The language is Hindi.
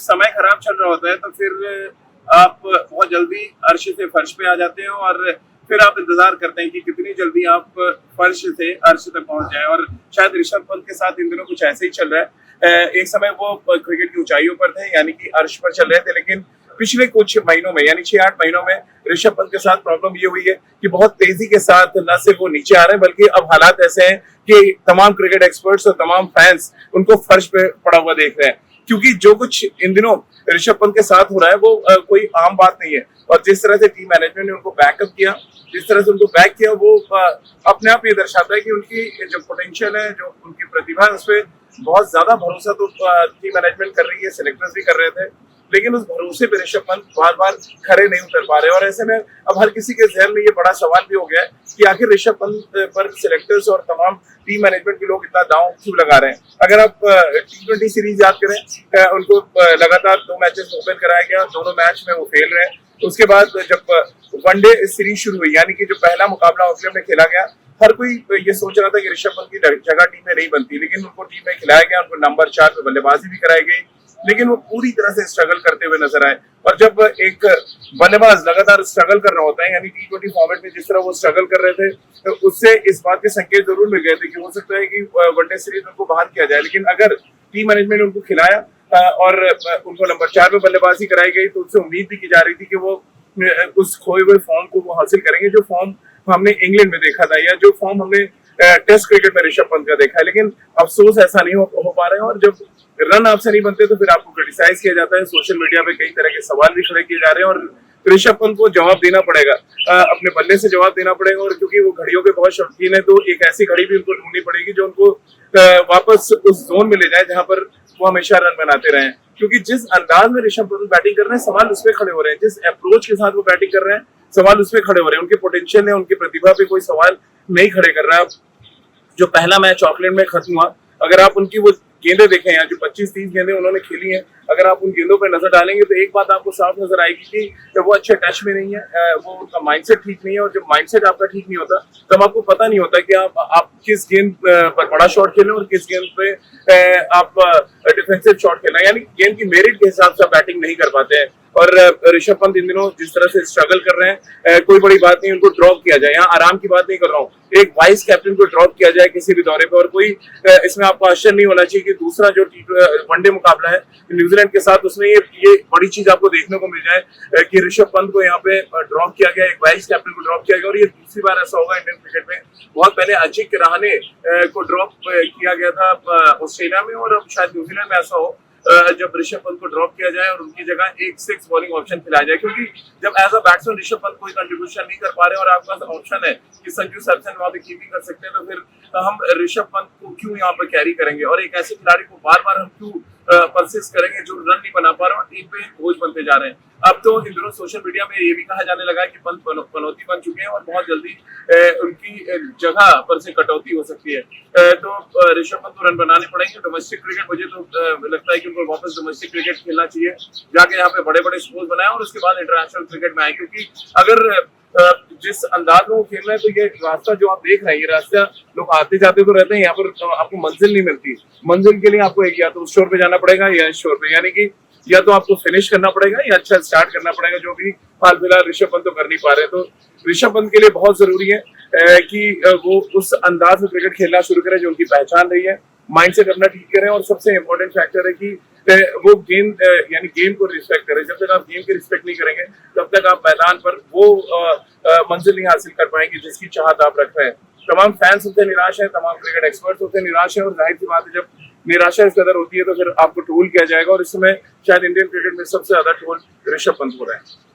समय खराब चल रहा होता है तो फिर आप बहुत जल्दी अर्श से फर्श पे आ जाते हैं और फिर आप इंतजार करते हैं कि कितनी जल्दी आप फर्श से अर्श तक पहुंच जाए। और शायद ऋषभ पंत के साथ इन दिनों कुछ ऐसे ही चल रहा है। एक समय वो क्रिकेट की ऊंचाइयों पर थे, यानी कि अर्श पर चल रहे थे, लेकिन पिछले कुछ महीनों में यानी 6-8 महीनों में ऋषभ पंत के साथ प्रॉब्लम ये हुई है कि बहुत तेजी के साथ न सिर्फ वो नीचे आ रहे हैं बल्कि अब हालात ऐसे हैं कि तमाम क्रिकेट एक्सपर्ट्स और तमाम फैंस उनको फर्श पे पड़ा हुआ देख रहे हैं, क्योंकि जो कुछ इन दिनों ऋषभ पंत के साथ हो रहा है वो कोई आम बात नहीं है। और जिस तरह से टीम मैनेजमेंट ने उनको बैकअप किया, जिस तरह से उनको बैक किया, वो अपने आप ये दर्शाता है कि उनकी जो पोटेंशियल है, जो उनकी प्रतिभा है, उस पर बहुत ज्यादा भरोसा तो टीम मैनेजमेंट कर रही है, सिलेक्टर्स भी कर रहे थे, लेकिन उस भरोसे पे ऋषभ पंत बार बार खड़े नहीं उतर पा रहे। और ऐसे में अब हर किसी के जहन में ये बड़ा सवाल भी हो गया है कि आखिर ऋषभ पंत पर सिलेक्टर्स और तमाम टीम मैनेजमेंट के लोग इतना दांव क्यों लगा रहे हैं। अगर आप T20 सीरीज याद करें, उनको लगातार 2 मैचेस ओपन कराया गया, दोनों मैच में वो फेल रहे। उसके बाद जब वनडे सीरीज शुरू हुई, यानी कि जो पहला मुकाबला ऑकलैंड में खेला गया, हर कोई ये सोच रहा था कि ऋषभ पंत की जगह टीम में नहीं बनती, लेकिन उनको टीम में खिलाया गया, उनको नंबर 4 पे बल्लेबाजी भी कराई गई, लेकिन वो पूरी तरह से स्ट्रगल करते हुए नजर आए। और जब एक बल्लेबाज लगातार स्ट्रगल कर रहा होता है, यानी T20 फॉर्मेट में जिस तरह वो स्ट्रगल कर रहे थे, तो उससे इस बात के संकेत जरूर मिल गए थे कि हो सकता है कि वनडे सीरीज उनको बाहर किया जाए। लेकिन अगर टीम मैनेजमेंट ने उनको खिलाया और उनको नंबर 4 पे बल्लेबाजी कराई गई, तो उससे उम्मीद भी की जा रही थी कि वो उस खोए हुए फॉर्म को वो हासिल करेंगे, जो फॉर्म हमने इंग्लैंड में देखा था या जो फॉर्म हमने टेस्ट क्रिकेट में ऋषभ पंत का देखा है। लेकिन अफसोस ऐसा नहीं हो पा रहे हैं, और जब रन आपसे नहीं बनते तो फिर आपको क्रिटिसाइज किया जाता है। सोशल मीडिया पे कई तरह के सवाल भी खड़े किए जा रहे हैं और ऋषभ पंत को जवाब देना पड़ेगा, अपने बल्ले से जवाब देना पड़ेगा। और क्योंकि वो घड़ियों के बहुत शौकीन है, तो एक ऐसी घड़ी भी उनको ढूंढनी पड़ेगी जो उनको वापस उस जोन में ले जाए जहां पर वो हमेशा रन बनाते रहे। क्योंकि जिस अंदाज में ऋषभ पंत बैटिंग कर रहे हैं, सवाल उस पर खड़े हो रहे हैं, जिस अप्रोच के साथ वो बैटिंग कर रहे हैं, सवाल उस पर खड़े हो रहे हैं। उनके पोटेंशियल है, उनकी प्रतिभा पे कोई सवाल नहीं खड़े कर रहा है। जो पहला मैच ऑकलैंड में खत्म हुआ, अगर आप उनकी वो गेंदें देखें, यहाँ जो 25-30 गेंदें उन्होंने खेली हैं, अगर आप उन गेंदों पर नजर डालेंगे तो एक बात आपको साफ नजर आएगी कि वो अच्छे टच में नहीं है, वो उनका माइंडसेट ठीक नहीं है। और जब माइंडसेट आपका ठीक नहीं होता तब आपको पता नहीं होता कि आप किस गेंद पर बड़ा शॉट खेलें और किस गेंद पे आप डिफेंसिव शॉट खेलें, यानी गेंद की मेरिट के हिसाब से आप बैटिंग नहीं कर पाते हैं। और ऋषभ पंत इन दिनों जिस तरह से स्ट्रगल कर रहे हैं, कोई बड़ी बात नहीं उनको ड्रॉप किया जाए, यहाँ आराम की बात नहीं कर रहा हूँ, एक वाइस कैप्टन को ड्रॉप किया जाए किसी भी दौरे पर। और कोई इसमें आपको आश्चर्य नहीं होना चाहिए कि दूसरा जो वनडे मुकाबला है न्यूजीलैंड के साथ, उसमें ये बड़ी चीज आपको देखने को मिल जाए कि ऋषभ पंत को यहाँ पे ड्रॉप किया गया, एक वाइस कैप्टन को ड्रॉप किया गया। और ये दूसरी बार ऐसा होगा इंडियन क्रिकेट में। बहुत पहले अजिंक्य रहाणे को ड्रॉप किया गया था ऑस्ट्रेलिया में, और अब शायद न्यूजीलैंड में ऐसा हो जब ऋषभ पंत को ड्रॉप किया जाए और उनकी जगह एक 6 बॉलिंग ऑप्शन खिलाया जाए। क्योंकि जब as a batsman Rishabh Pant कोई कंट्रीब्यूशन नहीं कर पा रहे और आपके पास ऑप्शन है कि संजू सैमसन वहां पे कीपिंग कर सकते हैं, तो फिर हम ऋषभ पंत को क्यों यहाँ पर कैरी करेंगे और एक ऐसे खिलाड़ी को बार बार हम क्यों परसिस्ट करेंगे जो रन नहीं बना पा रहे और टीम पे बोझ बनते जा रहे हैं। अब तो इन दिनों सोशल मीडिया में ये भी कहा जाने लगा है कि पंत पनौती बन चुके हैं और बहुत जल्दी उनकी जगह पर से कटौती हो सकती है। तो ऋषभ पंत को रन बनाने पड़ेंगे। डोमेस्टिक क्रिकेट, मुझे तो लगता है कि उनको वापस डोमेस्टिक क्रिकेट खेलना चाहिए, जाके यहाँ पे बड़े बड़े स्कोर बनाए और उसके बाद इंटरनेशनल क्रिकेट में आए। क्योंकि अगर जिस अंदाज में वो खेल रहे हैं, तो ये रास्ता जो आप देख रहे हैं, ये रास्ता लोग आते जाते तो रहते हैं, यहाँ पर आपको मंजिल नहीं मिलती। मंजिल के लिए आपको या तो उस शोर पे जाना पड़ेगा या इस शोर पे, यानी कि या तो आपको फिनिश करना पड़ेगा या अच्छा स्टार्ट करना पड़ेगा, जो भी हाल फिलहाल ऋषभ पंत तो कर नहीं पा रहे। तो ऋषभ पंत के लिए बहुत जरूरी है कि वो उस अंदाज में क्रिकेट खेलना शुरू करें जो उनकी पहचान रही है, माइंडसेट अपना ठीक करें। और सबसे इम्पोर्टेंट फैक्टर है कि वो गेम यानी गेम को रिस्पेक्ट करें। जब तक आप गेम की रिस्पेक्ट नहीं करेंगे तब तक आप मैदान पर वो मंजिल नहीं हासिल कर पाएंगे जिसकी चाहत आप रख रहे हैं। तमाम फैंस होते निराश हैं, तमाम क्रिकेट एक्सपर्ट्स होते निराश हैं, और जाहिर सी बात है जब निराशा इस कदर होती है तो फिर आपको ट्रोल किया जाएगा। और इस समय शायद इंडियन क्रिकेट में सबसे ज्यादा ट्रोल ऋषभ पंत हो रहा है।